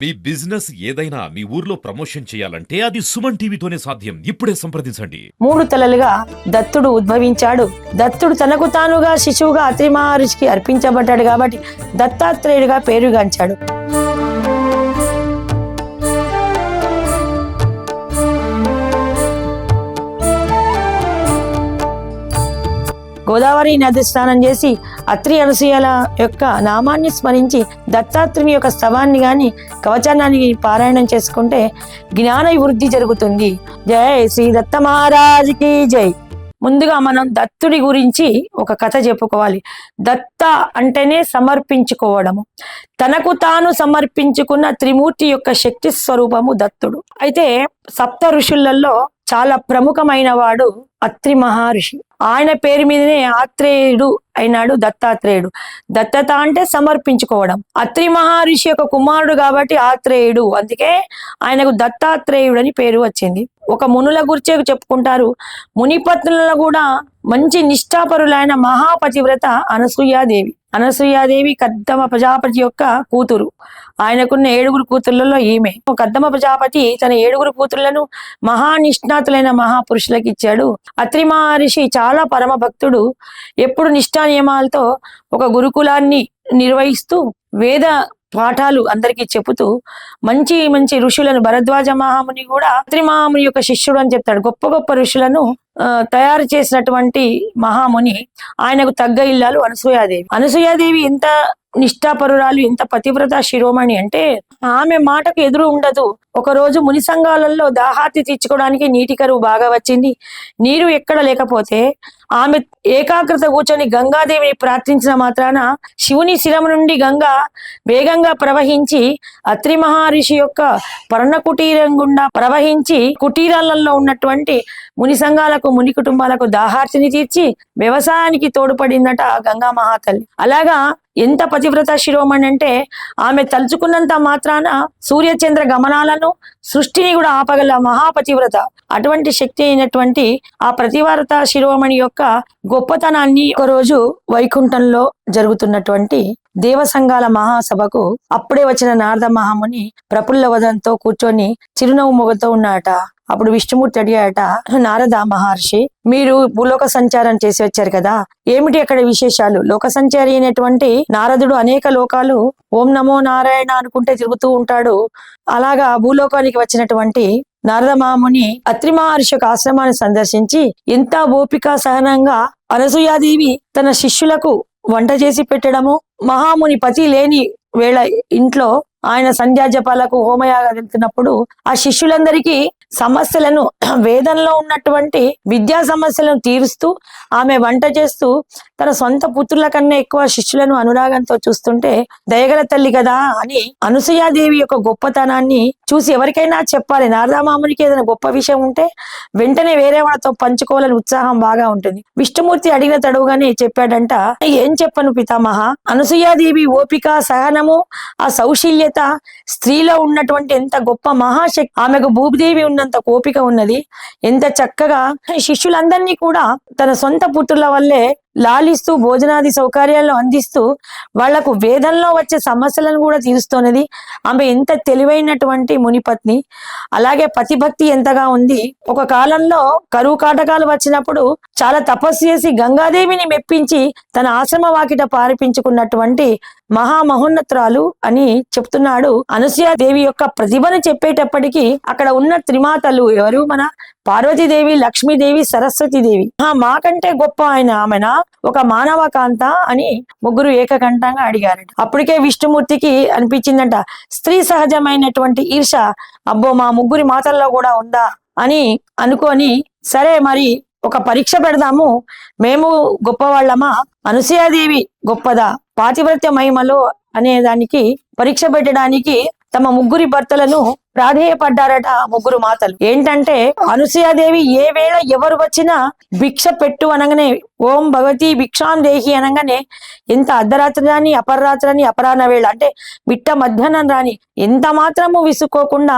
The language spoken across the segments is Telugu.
మీ బిజినెస్ ఏదైనా మీ ఊర్లో ప్రమోషన్ చేయాలంటే అది సుమన్ టీవీతోనే సాధ్యం. ఇప్పుడే సంప్రదించండి. 3 తలలుగా దత్తుడు ఉద్భవించాడు. దత్తుడు తనకు తానుగా శిశువుగా అత్రి మహర్షికి అర్పించబడ్డాడు కాబట్టి దత్తాత్రేయుడిగా పేరుగాంచాడు. గోదావరి నది స్నానం చేసి అత్రి అనసూయల యొక్క నామాన్ని స్మరించి దత్తాత్రేయుని యొక్క స్తవాన్ని గాని కవచాన్ని పారాయణం చేసుకుంటే జ్ఞాన వృద్ధి జరుగుతుంది. జై శ్రీ దత్త మహారాజుకి జై. ముందుగా మనం దత్తుడి గురించి ఒక కథ చెప్పుకోవాలి. దత్త అంటేనే సమర్పించుకోవడము. తనకు తాను సమర్పించుకున్న త్రిమూర్తి యొక్క శక్తి స్వరూపము దత్తుడు. అయితే సప్త ఋషులలో చాలా ప్రముఖమైన వాడు అత్రి మహర్షి. ఆయన పేరు మీదనే ఆత్రేయుడు అయినాడు దత్తాత్రేయుడు. దత్తత అంటే సమర్పించుకోవడం. అత్రి మహర్షి యొక్క కుమారుడు కాబట్టి ఆత్రేయుడు, అందుకే ఆయనకు దత్తాత్రేయుడు అని పేరు వచ్చింది. ఒక మునుల గురించే చెప్పుకుంటారు. మునిపత్నులలో కూడా మంచి నిష్ఠాపరులైన మహాపతివ్రత అనసూయాదేవి. అనసూయాదేవి కద్దమ ప్రజాపతి యొక్క కూతురు. ఆయనకున్న 7 కూతుర్లలో ఈమె. కద్దమ ప్రజాపతి తన 7 కూతుర్లను మహానిష్ణాతులైన మహాపురుషులకు ఇచ్చాడు. అత్రి మహర్షి చాలా పరమ భక్తుడు. ఎప్పుడు నిష్ఠా నియమాలతో ఒక గురుకులాన్ని నిర్వహిస్తూ వేద పాఠాలు అందరికీ చెబుతూ మంచి మంచి ఋషులను, భరద్వాజ మహాముని కూడా అత్రి మహాముని యొక్క శిష్యుడు అని చెప్తాడు. గొప్ప గొప్ప ఋషులను తయారు చేసినటువంటి మహాముని. ఆయనకు తగ్గ ఇల్లాలు అనసూయాదేవి. అనసూయాదేవి ఎంత నిష్ఠాపరురాలు, ఎంత పతివ్రత శిరోమణి అంటే ఆమె మాటకు ఎదురు ఉండదు. ఒకరోజు ముని సంఘాలలో దాహార్తి తీర్చుకోవడానికి నీటి కరువు బాగా వచ్చింది. నీరు ఎక్కడ లేకపోతే ఆమె ఏకాగ్రత కూర్చొని గంగాదేవిని ప్రార్థించిన మాత్రాన శివుని శిరం నుండి గంగా వేగంగా ప్రవహించి అత్రి మహర్షి యొక్క పర్ణ కుటీరం గుండా ప్రవహించి కుటీరాలలో ఉన్నటువంటి ముని సంఘాలకు, ముని కుటుంబాలకు దాహార్తిని తీర్చి వ్యవసాయానికి తోడ్పడిందట గంగా మహాతల్లి. అలాగా ఎంత పతివ్రత శిరోమణి అంటే ఆమె తలుచుకున్నంత మాత్రాన సూర్యచంద్ర గమనాలను, సృష్టిని కూడా ఆపగల మహాపతివ్రత. అటువంటి శక్తి అయినటువంటి ఆ ప్రతివ్రత శిరోమణి యొక్క గొప్పతనాన్ని ఒకరోజు వైకుంఠంలో జరుగుతున్నటువంటి దేవ సంఘాల మహాసభకు అప్పుడే వచ్చిన నారద మహాముని ప్రఫుల్ల వదనంతో కూర్చొని చిరునవ్వు మొగతో ఉన్నాడట. అప్పుడు విష్ణుమూర్తి అడిగాడట, నారద మహర్షి, మీరు భూలోక సంచారం చేసి వచ్చారు కదా, ఏమిటి అక్కడ విశేషాలు? లోక సంచారి అయినటువంటి నారదుడు అనేక లోకాలు ఓం నమో నారాయణ అనుకుంటే తిరుగుతూ ఉంటాడు. అలాగా భూలోకానికి వచ్చినటువంటి నారద మహాముని అత్రి మహర్షి యొక్క ఆశ్రమాన్ని సందర్శించి ఎంత ఓపిక సహనంగా అనసూయాదేవి తన శిష్యులకు వంట చేసి పెట్టడము, మహాముని పతి లేని వేళ ఇంట్లో ఆయన సంధ్యా జపాలకు హోమయాగా వెళ్తున్నప్పుడు ఆ శిష్యులందరికీ సమస్యలను, వేదంలో ఉన్నటువంటి విద్యా సమస్యలను తీరుస్తూ ఆమె వంట చేస్తూ తన సొంత పుత్రుల కన్నా ఎక్కువ శిష్యులను అనురాగంతో చూస్తుంటే దయగల తల్లి కదా అని అనసూయాదేవి యొక్క గొప్పతనాన్ని చూసి ఎవరికైనా చెప్పాలి. నారదమామునికి ఏదైనా గొప్ప విషయం ఉంటే వెంటనే వేరే వాళ్ళతో పంచుకోవాలని ఉత్సాహం బాగా ఉంటుంది. విష్ణుమూర్తి అడిగిన తడుగానే చెప్పాడంట, ఏం చెప్పను పితామహ, అనసూయాదేవి ఓపిక, సహనము, ఆ సౌశల్యత, స్త్రీలో ఉన్నటువంటి ఎంత గొప్ప మహాశక్తి. ఆమెకు భూదేవి ఉన్నంత ఓపిక ఉన్నది. ఎంత చక్కగా శిష్యులందరినీ కూడా తన సొంత పుత్రుల వల్లే లాలిస్తూ భోజనాది సౌకర్యాలను అందిస్తూ వాళ్లకు వేదంలో వచ్చే సమస్యలను కూడా తీరుస్తున్నది. ఆమె ఎంత తెలివైనటువంటి మునిపత్ని. అలాగే పతిభక్తి ఎంతగా ఉంది. ఒక కాలంలో కరువు కాటకాలు వచ్చినప్పుడు చాలా తపస్సు చేసి గంగాదేవిని మెప్పించి తన ఆశ్రమ వాకిట పారిపించుకున్నటువంటి మహామహోన్నతురాలు అని చెప్తున్నాడు. అనసూయాదేవి యొక్క ప్రతిభను చెప్పేటప్పటికీ అక్కడ ఉన్న త్రిమాతలు ఎవరు? మన పార్వతీదేవి, లక్ష్మీదేవి, సరస్వతీదేవి. మాకంటే గొప్ప ఆమెనా ఒక మానవ కాంత అని ముగ్గురు ఏకకంఠంగా అడిగారట. అప్పటికే విష్ణుమూర్తికి అనిపించిందంట, స్త్రీ సహజమైనటువంటి ఈర్ష అబ్బో మా ముగ్గురి మాతల్లో కూడా ఉందా అని అనుకొని, సరే మరి ఒక పరీక్ష పెడదాము, మేము గొప్పవాళ్ళమా, అనసూయాదేవి గొప్పదా, పాతివ్రత్య మహిమలో అనే దానికి పరీక్ష పెట్టడానికి తమ ముగ్గురి భర్తలను ప్రాధేయపడ్డారట ముగ్గురు మాతలు. ఏంటంటే అనసూయాదేవి ఏ వేళ ఎవరు వచ్చినా భిక్ష పెట్టు అనగానే ఓం భగవతి భిక్షాం దేహి అనగానే ఎంత అర్ధరాత్రి రాని, అపరాత్రి అపరాహ్న వేళ అంటే మిట్ట మధ్యాహ్నం రాని ఎంత మాత్రము విసుక్కోకుండా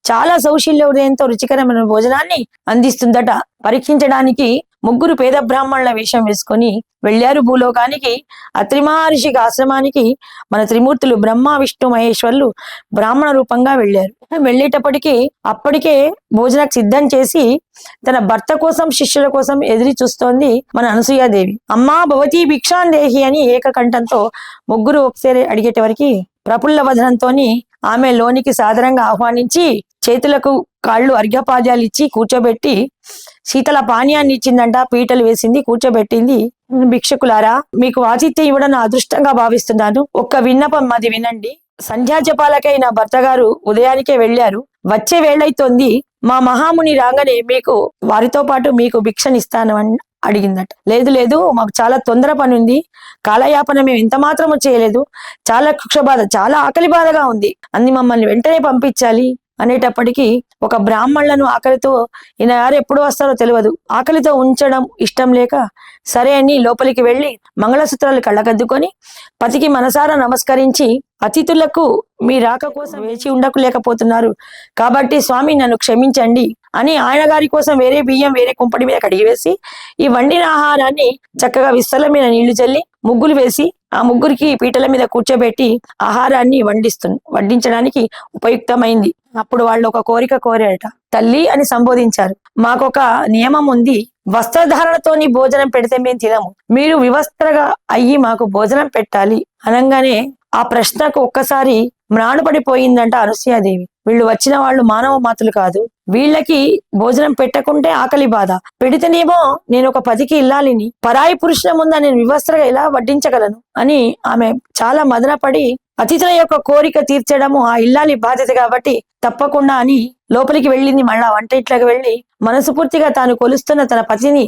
చాలా సౌశల్య ఉదయంతో రుచికరమైన భోజనాన్ని అందిస్తుందట. పరీక్షించడానికి ముగ్గురు పేద బ్రాహ్మణుల వేషం వేసుకొని వెళ్ళారు భూలోకానికి. అత్రి మహర్షికి ఆశ్రమానికి మన త్రిమూర్తులు బ్రహ్మ విష్ణు మహేశ్వర్లు బ్రాహ్మణ రూపంగా వెళ్ళారు. వెళ్ళేటప్పటికీ అప్పటికే భోజనం సిద్ధం చేసి తన భర్త కోసం శిష్యుల కోసం ఎదురు చూస్తోంది మన అనసూయాదేవి. అమ్మా భవతి భిక్షాందేహి అని ఏకకంఠంతో ముగ్గురు ఒకసారి అడిగేట వరకు ప్రఫుల్ల వదనంతోని ఆమె లోనికి సాదరంగా ఆహ్వానించి చేతులకు కాళ్ళు అర్ఘ్యపాద్యాలు ఇచ్చి కూర్చోబెట్టి శీతల పానీయాన్ని ఇచ్చిందంట. పీటలు వేసింది, కూర్చోబెట్టింది. భిక్షకులారా, మీకు ఆతిథ్యం ఇవ్వడం నా అదృష్టంగా భావిస్తున్నాను. ఒక్క విన్నపం మాది వినండి. సంధ్యా జపాలకై నా భర్త గారు ఉదయానికే వెళ్ళారు. వచ్చే వేళైతోంది. మా మహాముని రాగానే మీకు వారితో పాటు మీకు భిక్షనిస్తాను అని అడిగిందట. లేదు లేదు, మాకు చాలా తొందర పని ఉంది. కాలయాపన మేము ఎంత మాత్రము చేయలేదు. చాలా క్షుక్షబాధ, చాలా ఆకలి బాధగా ఉంది. అన్ని మమ్మల్ని వెంటనే పంపించాలి అనేటప్పటికీ ఒక బ్రాహ్మణులను ఆకలితో ఈయన గారు ఎప్పుడు వస్తారో తెలియదు, ఆకలితో ఉంచడం ఇష్టం లేక సరే అని లోపలికి వెళ్లి మంగళసూత్రాలు కళ్ళకద్దుకొని పతికి మనసారా నమస్కరించి, అతిథులకు మీ రాక కోసం వేచి ఉండలేకపోతున్నారు కాబట్టి స్వామి నన్ను క్షమించండి అని ఆయన గారి కోసం వేరే బియ్యం వేరే కుంపటి మీద కడిగివేసి ఈ వండిన ఆహారాన్ని చక్కగా విస్తల మీద నీళ్లు చల్లి ముగ్గులు వేసి ఆ ముగ్గురికి పీటల మీద కూర్చోబెట్టి ఆహారాన్ని వడ్డించడానికి ఉపయుక్తమైంది. అప్పుడు వాళ్ళు ఒక కోరిక కోరారట. తల్లి అని సంబోధించారు. మాకొక నియమం ఉంది, వస్త్రధారణతోని భోజనం పెడితే మేము తినము, మీరు వివస్త్రగా అయ్యి మాకు భోజనం పెట్టాలి అనగానే ఆ ప్రశ్నకు ఒక్కసారి మ్రాణుపడిపోయిందంట అనసూయాదేవి. వీళ్ళు వచ్చిన వాళ్ళు మానవ మాతలు కాదు, వీళ్ళకి భోజనం పెట్టకుంటే ఆకలి బాధ, పెడితేనేమో నేను ఒక పతికి ఇల్లాలిని, పరాయి పురుషుల ముందా నేను వివస్త్రగా ఎలా వడ్డించగలను అని ఆమె చాలా మదనపడి అతిథుల యొక్క కోరిక తీర్చడము ఆ ఇల్లాలి బాధ్యత కాబట్టి తప్పకుండా అని లోపలికి వెళ్ళింది. మళ్ళా వంట ఇంట్లోకి వెళ్ళి మనస్ఫూర్తిగా తాను కొలుస్తున్న తన పతిని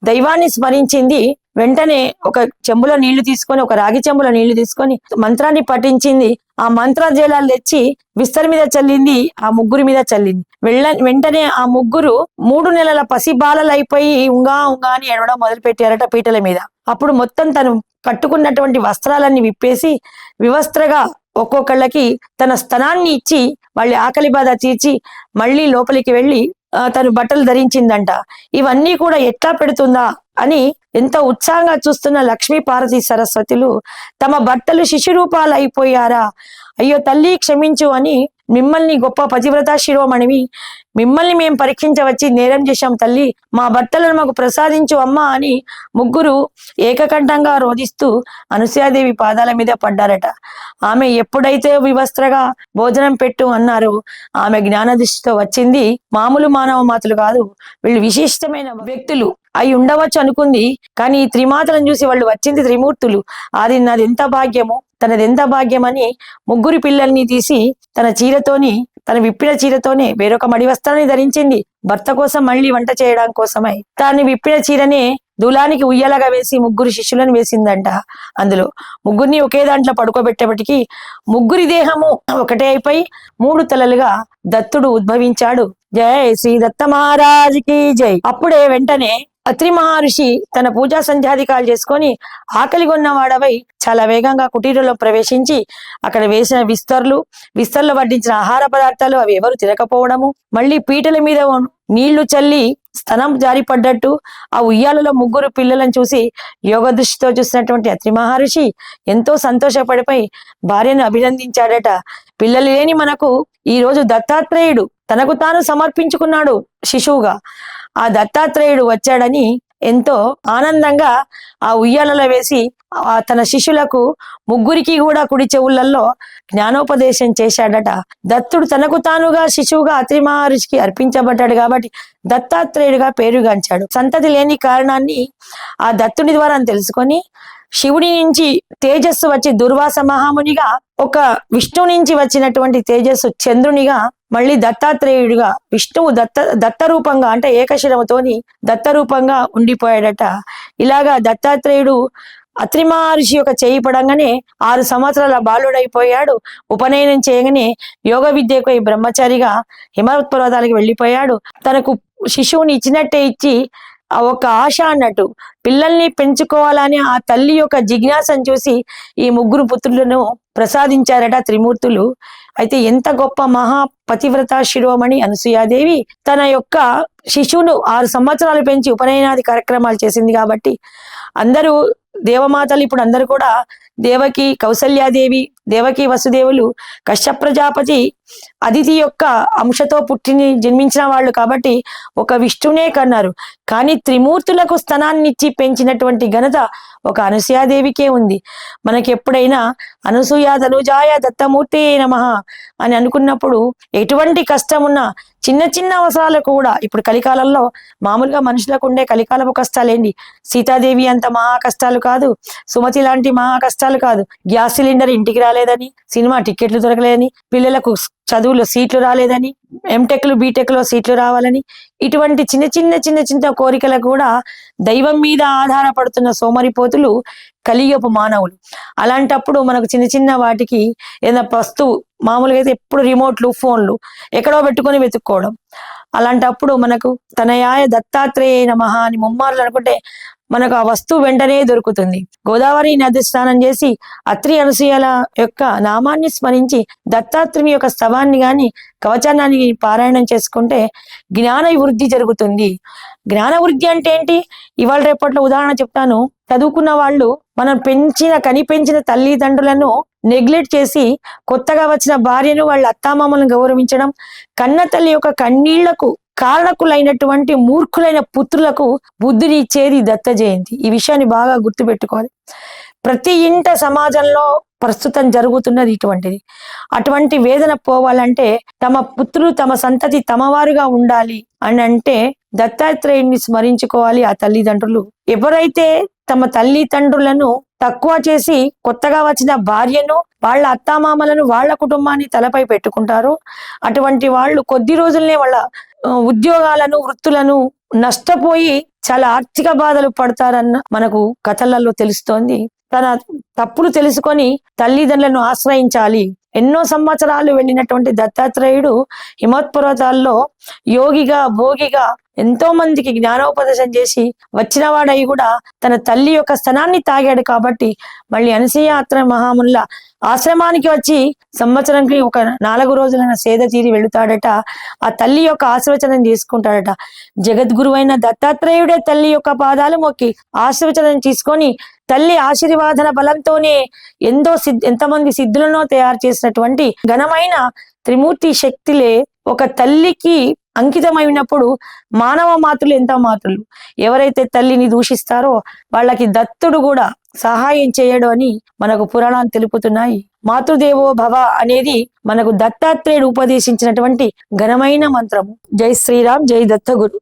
దైవాన్ని స్మరించింది. వెంటనే ఒక చెంబులో నీళ్లు తీసుకొని, ఒక రాగి చెంబులో నీళ్లు తీసుకొని మంత్రాన్ని పఠించింది. ఆ మంత్రజలాలు తెచ్చి విస్తరి మీద చల్లింది, ఆ ముగ్గురి మీద చల్లింది. వెంటనే ఆ ముగ్గురు 3 నెలల పసిబాలలు అయిపోయి ఉంగా ఉంగా అని ఎడవడం మొదలు పెట్టారట పీటల మీద. అప్పుడు మొత్తం తను కట్టుకున్నటువంటి వస్త్రాలన్నీ విప్పేసి వివస్త్రగా ఒక్కొక్కళ్ళకి తన స్థనాన్ని ఇచ్చి వాళ్ళ ఆకలి బాధ తీర్చి మళ్ళీ లోపలికి వెళ్ళి తను బట్టలు ధరించిందంట. ఇవన్నీ కూడా ఎట్లా పెడుతుందా అని ఎంతో ఉత్సాహంగా చూస్తున్న లక్ష్మీ పార్వతీ సరస్వతులు తమ భర్తలు శిశురూపాలు అయిపోయారా, అయ్యో తల్లి క్షమించు అని మిమ్మల్ని గొప్ప పతివ్రత శిరోమణివి, మిమ్మల్ని మేము పరీక్షించవచ్చి నేరం చేశాం తల్లి, మా భర్తలను మాకు ప్రసాదించు అమ్మా అని ముగ్గురు ఏకకంఠంగా రోధిస్తూ అనసూయాదేవి పాదాల మీద పడ్డారట. ఆమె ఎప్పుడైతే వివస్త్రగా భోజనం పెట్టు అన్నారో ఆమె జ్ఞాన దృష్టితో వచ్చింది. మామూలు మానవ మాతలు కాదు, వీళ్ళు విశిష్టమైన వ్యక్తులు అయి ఉండవచ్చు అనుకుంది. కానీ ఈ త్రిమాతలను చూసి వాళ్ళు వచ్చింది త్రిమూర్తులు. అది నాది ఎంత భాగ్యమో, తనదెంత భాగ్యమని ముగ్గురి పిల్లల్ని తీసి తన విప్పిన చీరతోనే వేరొక మడి వస్త్రాన్ని ధరించింది. భర్త కోసం మళ్ళీ వంట చేయడం కోసమై తాను విప్పిన చీరనే దూలానికి ఉయ్యాలగా వేసి ముగ్గురు శిష్యులను వేసిందంట. అందులో ముగ్గురిని ఒకే దాంట్లో పడుకోబెట్టేపటికి ముగ్గురి దేహము ఒకటే అయిపోయి 3 తలలుగా దత్తుడు ఉద్భవించాడు. జయ శ్రీ దత్త మహారాజుకి జై. అప్పుడే వెంటనే అత్రి మహర్షి తన పూజా సంధ్యాధికాలు చేసుకొని ఆకలి కొన్నవాడవై చాలా వేగంగా కుటీరంలో ప్రవేశించి అక్కడ వేసిన విస్తర్లో వడ్డించిన ఆహార పదార్థాలు అవి ఎవరు తినకపోవడము, మళ్ళీ పీటల మీద నీళ్లు చల్లి స్తనం జారిపడ్డట్టు ఆ ఉయ్యాలలో ముగ్గురు పిల్లలను చూసి యోగ దృష్టితో చూసినటువంటి అత్రి మహర్షి ఎంతో సంతోషపడిపోయి భార్యను అభినందించాడట. పిల్లలు లేని మనకు ఈ రోజు దత్తాత్రేయుడు తనకు తాను సమర్పించుకున్నాడు శిశువుగా, ఆ దత్తాత్రేయుడు వచ్చాడని ఎంతో ఆనందంగా ఆ ఉయ్యాలలో వేసి తన శిష్యులకు ముగ్గురికి కూడా కుడి చెవులలో జ్ఞానోపదేశం చేశాడట. దత్తుడు తనకు తానుగా శిశువుగా అత్రి మహర్షికి అర్పించబడ్డాడు కాబట్టి దత్తాత్రేయుడిగా పేరుగాంచాడు. సంతతి లేని కారణాన్ని ఆ దత్తుడి ద్వారా తెలుసుకొని శివుడి నుంచి తేజస్సు వచ్చి దుర్వాస మహామునిగా, ఒక విష్ణువు నుంచి వచ్చినటువంటి తేజస్సు చంద్రునిగా, మళ్ళీ దత్తాత్రేయుడిగా విష్ణువు దత్త రూపంగా అంటే ఏకశిరముతోని దత్త రూపంగా ఉండిపోయాడట. ఇలాగా దత్తాత్రేయుడు అత్రి మహర్షి యొక్క చేయి పడంగానే 6 సంవత్సరాల బాలుడైపోయాడు. ఉపనయనం చేయగానే యోగ విద్యకు బ్రహ్మచారిగా హిమవత్ పర్వతాలకు వెళ్ళిపోయాడు. తనకు శిశువుని ఇచ్చినట్టే ఇచ్చి ఆ ఒక ఆశ అన్నట్టు పిల్లల్ని పెంచుకోవాలని ఆ తల్లి యొక్క జిజ్ఞాసను చూసి ఈ ముగ్గురు పుత్రులను ప్రసాదించారట త్రిమూర్తులు. అయితే ఎంత గొప్ప మహా పతివ్రత శిరోమణి అనసూయాదేవి తన యొక్క శిశువును 6 సంవత్సరాలు పెంచి ఉపనయనాది కార్యక్రమాలు చేసింది కాబట్టి అందరూ దేవమాతలు ఇప్పుడు అందరూ కూడా దేవకి కౌసల్యాదేవి దేవకి వసుదేవులు కశ్యప ప్రజాపతి అదితి యొక్క అంశతో జన్మించిన వాళ్ళు కాబట్టి ఒక విష్ణునే కన్నారు. కానీ త్రిమూర్తులకు స్థనాన్నిచ్చి పెంచినటువంటి ఘనత ఒక అనసూయాదేవికే ఉంది. మనకి ఎప్పుడైనా అనసూయ ధనుజాయ దత్తమూర్తి నమః అని అనుకున్నప్పుడు ఎటువంటి కష్టం ఉన్నా చిన్న చిన్న అవసరాలకు కూడా ఇప్పుడు కలికాలంలో మామూలుగా మనుషులకు ఉండే కలికాలపు కష్టాలేండి, సీతాదేవి అంత మహా కష్టాలు కాదు, సుమతి లాంటి మహా కష్టాలు కాదు. గ్యాస్ సిలిండర్ ఇంటికి రాలేదని, సినిమా టికెట్లు దొరకలేదని, పిల్లలకు చదువులో సీట్లు రాలేదని, ఎంటెక్లు బీటెక్లో సీట్లు రావాలని, ఇటువంటి చిన్న చిన్న చిన్న చిన్న కోరికలకు కూడా దైవం మీద ఆధారపడుతున్న సోమరిపోతులు కలియుగపు మానవులు. అలాంటప్పుడు మనకు చిన్న చిన్న వాటికి ఏదైనా వస్తువు మామూలుగా అయితే ఎప్పుడు రిమోట్లు ఫోన్లు ఎక్కడో పెట్టుకొని వెతుక్కోవడం, అలాంటప్పుడు మనకు తనయాయ దత్తాత్రేయ నమః అని ముమ్మార్లు అనుకుంటే మనకు ఆ వస్తువు వెంటనే దొరుకుతుంది. గోదావరి నది స్నానం చేసి అత్రి అనసూయల యొక్క నామాన్ని స్మరించి దత్తాత్రేయుని యొక్క స్తవాన్ని గాని కవచాన్ని పారాయణం చేసుకుంటే జ్ఞాన వృద్ధి జరుగుతుంది. జ్ఞాన వృద్ధి అంటే ఏంటి? ఇవాళ రేపట్లో ఉదాహరణ చెప్తాను. చదువుకున్న వాళ్ళు మనం కనిపెంచిన తల్లిదండ్రులను నెగ్లెక్ట్ చేసి కొత్తగా వచ్చిన భార్యను వాళ్ళ అత్తామామలను గౌరవించడం, కన్న తల్లి యొక్క కన్నీళ్లకు కారణకులైనటువంటి మూర్ఖులైన పుత్రులకు బుద్ధిని ఇచ్చేది దత్త జయంతి. ఈ విషయాన్ని బాగా గుర్తుపెట్టుకోవాలి. ప్రతి ఇంట సమాజంలో ప్రస్తుతం జరుగుతున్నది ఇటువంటిది. అటువంటి వేదన పోవాలంటే తమ పుత్రులు తమ సంతతి తమవారుగా ఉండాలి అని అంటే దత్తాత్రేయుని స్మరించుకోవాలి ఆ తల్లిదండ్రులు. ఎవరైతే తమ తల్లిదండ్రులను తక్కువ చేసి కొత్తగా వచ్చిన భార్యను వాళ్ళ అత్తామామలను వాళ్ళ కుటుంబాన్ని తలపై పెట్టుకుంటారో అటువంటి వాళ్ళు కొద్ది రోజులనే వాళ్ళ ఉద్యోగాలను వృత్తులను నష్టపోయి చాలా ఆర్థిక బాధలు పడతారన్న మనకు కథలలో తెలుస్తోంది. తన తప్పులు తెలుసుకొని తల్లిదండ్రులను ఆశ్రయించాలి. ఎన్నో సంవత్సరాలు వెళ్ళినటువంటి దత్తాత్రేయుడు హిమవత్పర్వతాల్లో యోగిగా భోగిగా ఎంతో మందికి జ్ఞానోపదేశం చేసి వచ్చిన వాడై కూడా తన తల్లి యొక్క స్థనాన్ని తాగాడు కాబట్టి మళ్ళీ అనసూయాత్ర మహామునుల ఆశ్రమానికి వచ్చి సంవత్సరానికి ఒక 4 రోజులైన సేద తీరి వెళుతాడట. ఆ తల్లి యొక్క ఆశీర్వచనం చేసుకుంటాడట. జగద్గురువైన దత్తాత్రేయుడే తల్లి యొక్క పాదాలు మొక్కి ఆశీర్వచనం తీసుకొని తల్లి ఆశీర్వాదన బలంతోనే ఎంతమంది సిద్ధులను తయారు చేసినటువంటి ఘనమైన త్రిమూర్తి శక్తులే ఒక తల్లికి అంకితమైనప్పుడు మానవ మాతృలు ఎంత మాతృలు. ఎవరైతే తల్లిని దూషిస్తారో వాళ్ళకి దత్తుడు కూడా సహాయం చేయడు అని మనకు పురాణాలు తెలుపుతున్నాయి. మాతృదేవో భవ అనేది మనకు దత్తాత్రేయుడు ఉపదేశించినటువంటి ఘనమైన మంత్రము. జై శ్రీరామ్, జై దత్తగురు.